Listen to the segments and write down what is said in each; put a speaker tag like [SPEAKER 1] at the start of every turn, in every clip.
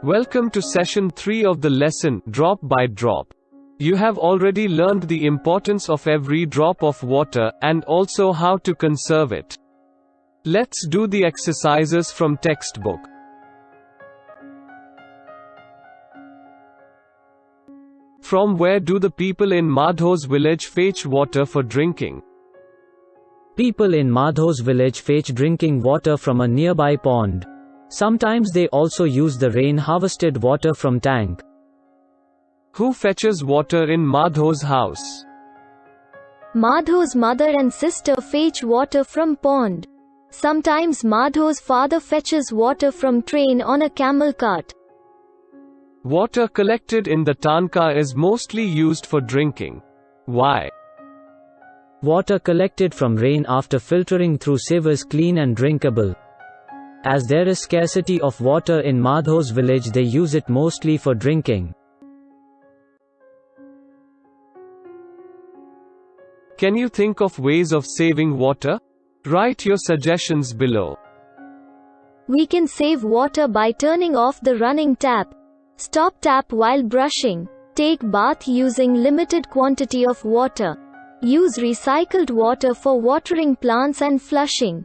[SPEAKER 1] Welcome to session 3 of the lesson, Drop by Drop. You have already learned the importance of every drop of water, and also how to conserve it. Let's do the exercises from textbook. From where do the people in Madho's village fetch water for drinking?
[SPEAKER 2] People in Madho's village fetch drinking water from a nearby pond. Sometimes they also use the rain-harvested water from tank.
[SPEAKER 1] Who fetches water in Madho's house?
[SPEAKER 3] Madho's mother and sister fetch water from pond. Sometimes Madho's father fetches water from train on a camel cart.
[SPEAKER 1] Water collected in the tanka is mostly used for drinking. Why?
[SPEAKER 2] Water collected from rain after filtering through sieve is clean and drinkable. As there is scarcity of water in Madho's village, they use it mostly for drinking.
[SPEAKER 1] Can you think of ways of saving water? Write your suggestions below.
[SPEAKER 3] We can save water by turning off the running tap. Stop tap while brushing. Take bath using limited quantity of water. Use recycled water for watering plants and flushing.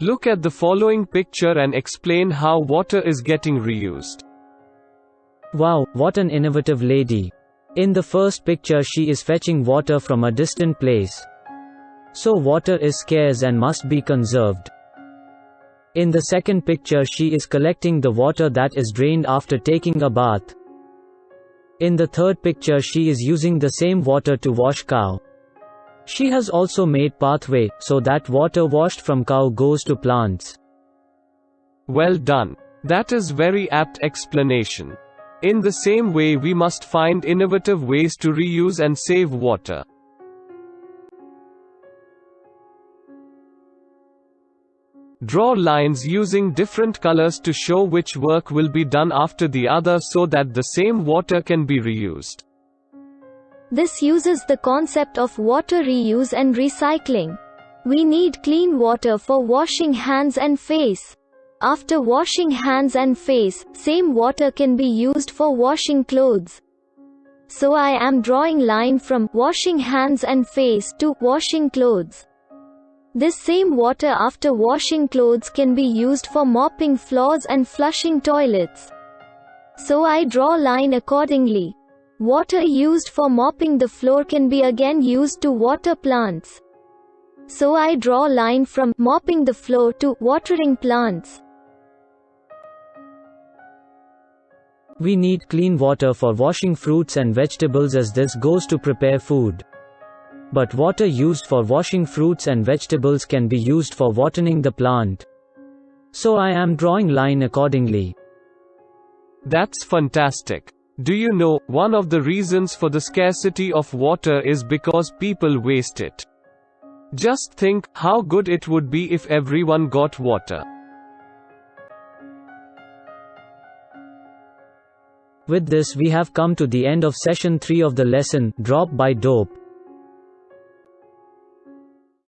[SPEAKER 1] Look at the following picture and explain how water is getting reused.
[SPEAKER 2] Wow, what an innovative lady. In the first picture, she is fetching water from a distant place. So water is scarce and must be conserved. In the second picture, she is collecting the water that is drained after taking a bath. In the third picture, she is using the same water to wash cow. She has also made pathway, so that water washed from cow goes to plants.
[SPEAKER 1] Well done. That is very apt explanation. In the same way, we must find innovative ways to reuse and save water. Draw lines using different colors to show which work will be done after the other so that the same water can be reused.
[SPEAKER 3] This uses the concept of water reuse and recycling. We need clean water for washing hands and face. After washing hands and face, same water can be used for washing clothes. So I am drawing line from washing hands and face to washing clothes. This same water after washing clothes can be used for mopping floors and flushing toilets. So I draw line accordingly. Water used for mopping the floor can be again used to water plants. So I draw line from mopping the floor to watering plants.
[SPEAKER 2] We need clean water for washing fruits and vegetables as this goes to prepare food. But water used for washing fruits and vegetables can be used for watering the plant. So I am drawing line accordingly.
[SPEAKER 1] That's fantastic. Do you know, one of the reasons for the scarcity of water is because people waste it. Just think, how good it would be if everyone got water.
[SPEAKER 2] With this we have come to the end of session 3 of the lesson, Drop by Drop.